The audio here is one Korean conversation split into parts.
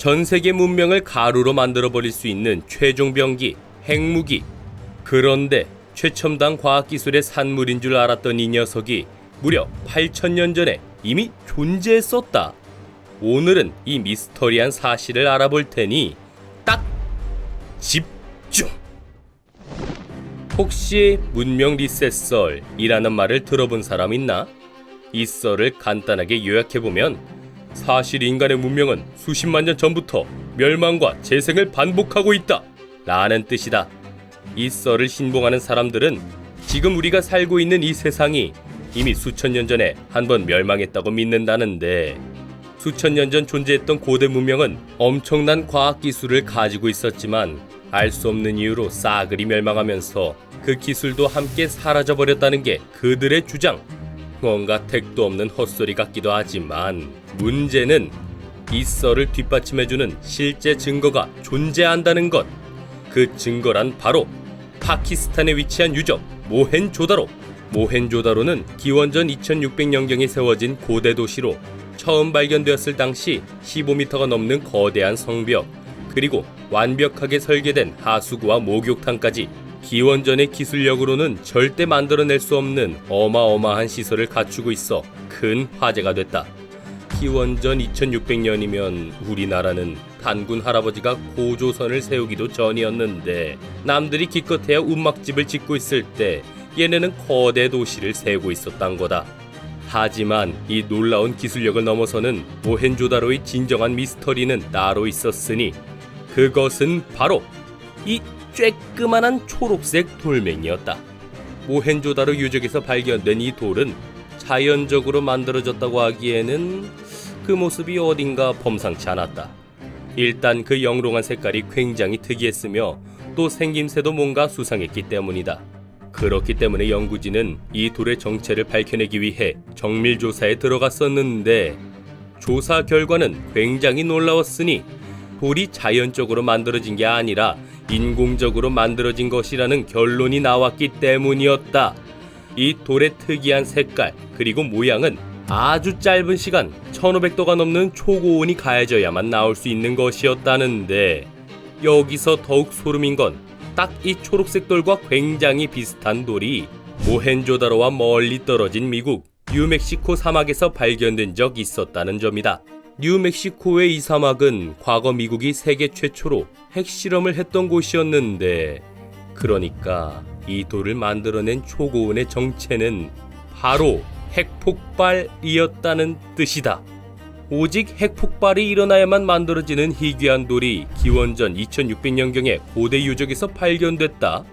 전 세계 문명을 가루로 만들어버릴 수 있는 최종 병기, 핵무기. 그런데 최첨단 과학기술의 산물인 줄 알았던 이 녀석이 무려 8,000년 전에 이미 존재했었다. 오늘은 이 미스터리한 사실을 알아볼 테니 딱 집중! 혹시 문명 리셋 썰이라는 말을 들어본 사람 있나? 이 썰을 간단하게 요약해보면 사실 인간의 문명은 수십만 년 전부터 멸망과 재생을 반복하고 있다 라는 뜻이다. 이 썰을 신봉하는 사람들은 지금 우리가 살고 있는 이 세상이 이미 수천 년 전에 한번 멸망했다고 믿는다는데, 수천 년 전 존재했던 고대 문명은 엄청난 과학기술을 가지고 있었지만 알 수 없는 이유로 싸그리 멸망하면서 그 기술도 함께 사라져버렸다는 게 그들의 주장. 뭔가 택도 없는 헛소리 같기도 하지만 문제는 이 썰을 뒷받침해주는 실제 증거가 존재한다는 것. 그 증거란 바로 파키스탄에 위치한 유적 모헨조다로. 모헨조다로는 기원전 2600년경에 세워진 고대 도시로 처음 발견되었을 당시 15m가 넘는 거대한 성벽, 그리고 완벽하게 설계된 하수구와 목욕탕까지 기원전의 기술력으로는 절대 만들어낼 수 없는 어마어마한 시설을 갖추고 있어 큰 화제가 됐다. 기원전 2600년이면 우리나라는 단군 할아버지가 고조선을 세우기도 전이었는데, 남들이 기껏해야 움막집을 짓고 있을 때 얘네는 거대 도시를 세우고 있었단 거다. 하지만 이 놀라운 기술력을 넘어서는 모헨조다로의 진정한 미스터리는 따로 있었으니 그것은 바로 이 쬐끄만한 초록색 돌멩이였다. 모헨조다로 유적에서 발견된 이 돌은 자연적으로 만들어졌다고 하기에는 그 모습이 어딘가 범상치 않았다. 일단 그 영롱한 색깔이 굉장히 특이했으며 또 생김새도 뭔가 수상했기 때문이다. 그렇기 때문에 연구진은 이 돌의 정체를 밝혀내기 위해 정밀 조사에 들어갔었는데, 조사 결과는 굉장히 놀라웠으니 돌이 자연적으로 만들어진 게 아니라 인공적으로 만들어진 것이라는 결론이 나왔기 때문이었다. 이 돌의 특이한 색깔 그리고 모양은 아주 짧은 시간 1500도가 넘는 초고온이 가해져야만 나올 수 있는 것이었다는데, 여기서 더욱 소름인 건 딱 이 초록색 돌과 굉장히 비슷한 돌이 모헨조다로와 멀리 떨어진 미국 뉴멕시코 사막에서 발견된 적이 있었다는 점이다. 뉴멕시코의 이 사막은 과거 미국이 세계 최초로 핵실험을 했던 곳이었는데, 그러니까 이 돌을 만들어낸 초고온의 정체는 바로 핵폭발이었다는 뜻이다. 오직 핵폭발이 일어나야만 만들어지는 희귀한 돌이 기원전 2600년경에 고대 유적에서 발견됐다.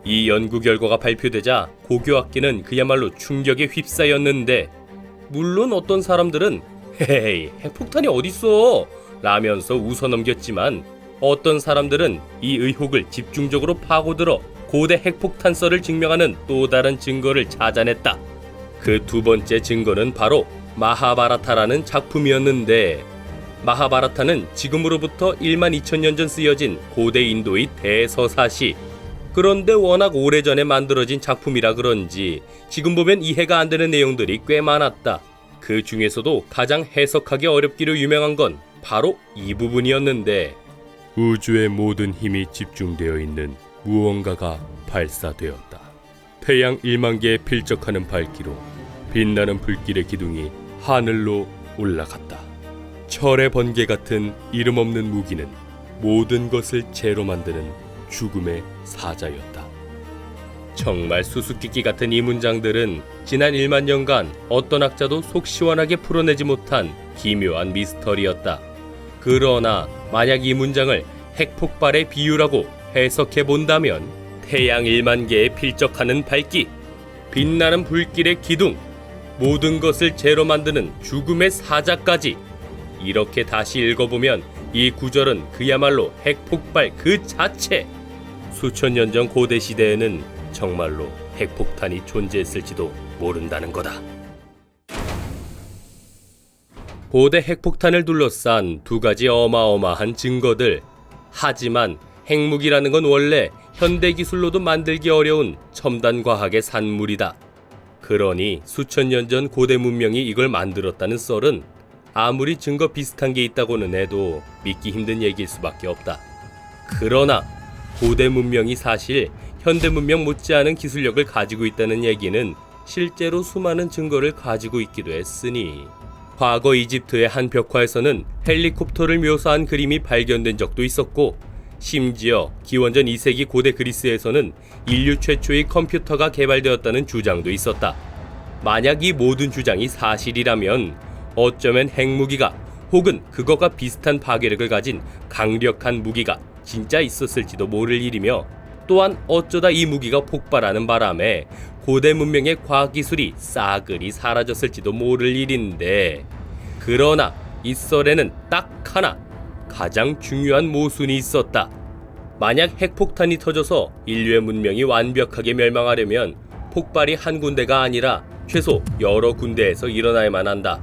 이 연구 결과가 발표되자 고교학계는 그야말로 충격에 휩싸였는데, 물론 어떤 사람들은 헤이 핵폭탄이 어딨어 라면서 웃어넘겼지만, 어떤 사람들은 이 의혹을 집중적으로 파고들어 고대 핵폭탄 썰을 증명하는 또 다른 증거를 찾아냈다. 그 두 번째 증거는 바로 마하바라타라는 작품이었는데, 마하바라타는 지금으로부터 12,000년 전 쓰여진 고대 인도의 대서사시. 그런데 워낙 오래전에 만들어진 작품이라 그런지 지금 보면 이해가 안 되는 내용들이 꽤 많았다. 그 중에서도 가장 해석하기 어렵기로 유명한 건 바로 이 부분이었는데, 우주의 모든 힘이 집중되어 있는 무언가가 발사되었다. 태양 1만 개에 필적하는 밝기로 빛나는 불길의 기둥이 하늘로 올라갔다. 철의 번개 같은 이름 없는 무기는 모든 것을 재로 만드는 죽음의 사자였다. 정말 수수께끼 같은 이 문장들은 지난 1만 년간 어떤 학자도 속 시원하게 풀어내지 못한 기묘한 미스터리였다. 그러나 만약 이 문장을 핵폭발의 비유라고 해석해 본다면 태양 1만 개에 필적하는 밝기, 빛나는 불길의 기둥, 모든 것을 재로 만드는 죽음의 사자까지, 이렇게 다시 읽어보면 이 구절은 그야말로 핵폭발 그 자체. 수천 년 전 고대 시대에는 정말로 핵폭탄이 존재했을지도 모른다는 거다. 고대 핵폭탄을 둘러싼 두 가지 어마어마한 증거들. 하지만 핵무기라는 건 원래 현대 기술로도 만들기 어려운 첨단 과학의 산물이다. 그러니 수천 년 전 고대 문명이 이걸 만들었다는 썰은 아무리 증거 비슷한 게 있다고는 해도 믿기 힘든 얘기일 수밖에 없다. 그러나 고대 문명이 사실 현대 문명 못지않은 기술력을 가지고 있다는 얘기는 실제로 수많은 증거를 가지고 있기도 했으니, 과거 이집트의 한 벽화에서는 헬리콥터를 묘사한 그림이 발견된 적도 있었고, 심지어 기원전 2세기 고대 그리스에서는 인류 최초의 컴퓨터가 개발되었다는 주장도 있었다. 만약 이 모든 주장이 사실이라면 어쩌면 핵무기가 혹은 그것과 비슷한 파괴력을 가진 강력한 무기가 진짜 있었을지도 모를 일이며, 또한 어쩌다 이 무기가 폭발하는 바람에 고대 문명의 과학기술이 싸그리 사라졌을지도 모를 일인데, 그러나 이 썰에는 딱 하나 가장 중요한 모순이 있었다. 만약 핵폭탄이 터져서 인류의 문명이 완벽하게 멸망하려면 폭발이 한 군데가 아니라 최소 여러 군데에서 일어나야만 한다.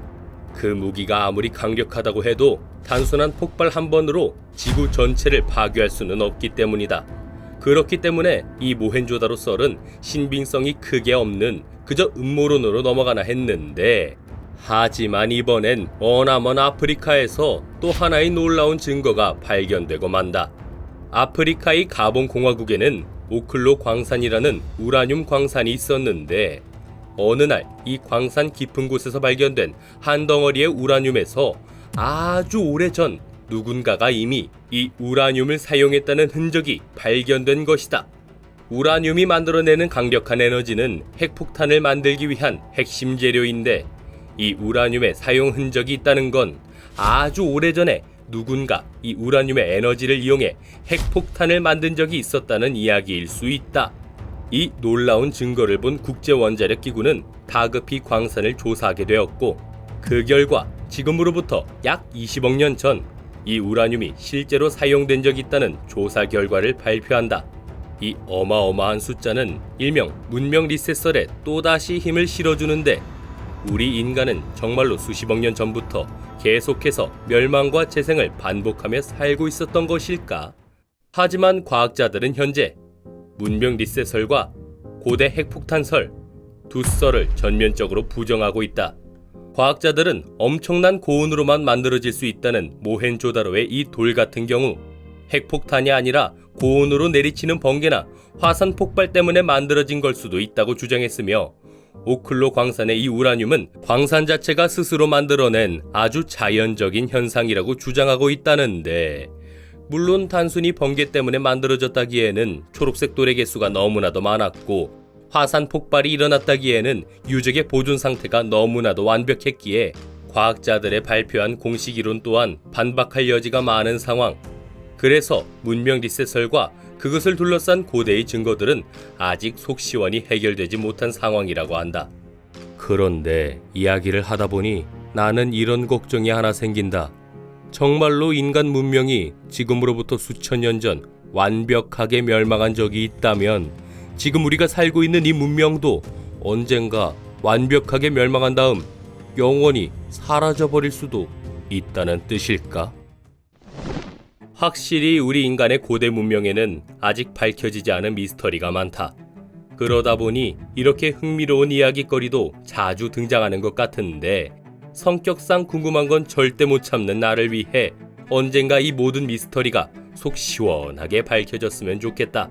그 무기가 아무리 강력하다고 해도 단순한 폭발 한 번으로 지구 전체를 파괴할 수는 없기 때문이다. 그렇기 때문에 이 모헨조다로 썰은 신빙성이 크게 없는 그저 음모론으로 넘어가나 했는데, 하지만 이번엔 머나먼 아프리카에서 또 하나의 놀라운 증거가 발견되고 만다. 아프리카의 가본 공화국에는 오클로 광산이라는 우라늄 광산이 있었는데, 어느 날 이 광산 깊은 곳에서 발견된 한 덩어리의 우라늄에서 아주 오래전 누군가가 이미 이 우라늄을 사용했다는 흔적이 발견된 것이다. 우라늄이 만들어내는 강력한 에너지는 핵폭탄을 만들기 위한 핵심 재료인데, 이 우라늄의 사용 흔적이 있다는 건 아주 오래전에 누군가 이 우라늄의 에너지를 이용해 핵폭탄을 만든 적이 있었다는 이야기일 수 있다. 이 놀라운 증거를 본 국제원자력기구는 다급히 광산을 조사하게 되었고, 그 결과 지금으로부터 약 20억 년 전 이 우라늄이 실제로 사용된 적이 있다는 조사 결과를 발표한다. 이 어마어마한 숫자는 일명 문명 리셋설에 또다시 힘을 실어주는데, 우리 인간은 정말로 수십억 년 전부터 계속해서 멸망과 재생을 반복하며 살고 있었던 것일까? 하지만 과학자들은 현재 문명 리셋설과 고대 핵폭탄설 두 썰을 전면적으로 부정하고 있다. 과학자들은 엄청난 고온으로만 만들어질 수 있다는 모헨조다로의 이 돌 같은 경우 핵폭탄이 아니라 고온으로 내리치는 번개나 화산 폭발 때문에 만들어진 걸 수도 있다고 주장했으며, 오클로 광산의 이 우라늄은 광산 자체가 스스로 만들어낸 아주 자연적인 현상이라고 주장하고 있다는데, 물론 단순히 번개 때문에 만들어졌다기에는 초록색 돌의 개수가 너무나도 많았고, 화산 폭발이 일어났다기에는 유적의 보존 상태가 너무나도 완벽했기에 과학자들의 발표한 공식 이론 또한 반박할 여지가 많은 상황. 그래서 문명 리셋설과 그것을 둘러싼 고대의 증거들은 아직 속 시원히 해결되지 못한 상황이라고 한다. 그런데 이야기를 하다 보니 나는 이런 걱정이 하나 생긴다. 정말로 인간 문명이 지금으로부터 수천 년 전 완벽하게 멸망한 적이 있다면, 지금 우리가 살고 있는 이 문명도 언젠가 완벽하게 멸망한 다음 영원히 사라져버릴 수도 있다는 뜻일까? 확실히 우리 인간의 고대 문명에는 아직 밝혀지지 않은 미스터리가 많다. 그러다 보니 이렇게 흥미로운 이야깃거리도 자주 등장하는 것 같은데, 성격상 궁금한 건 절대 못 참는 나를 위해 언젠가 이 모든 미스터리가 속 시원하게 밝혀졌으면 좋겠다.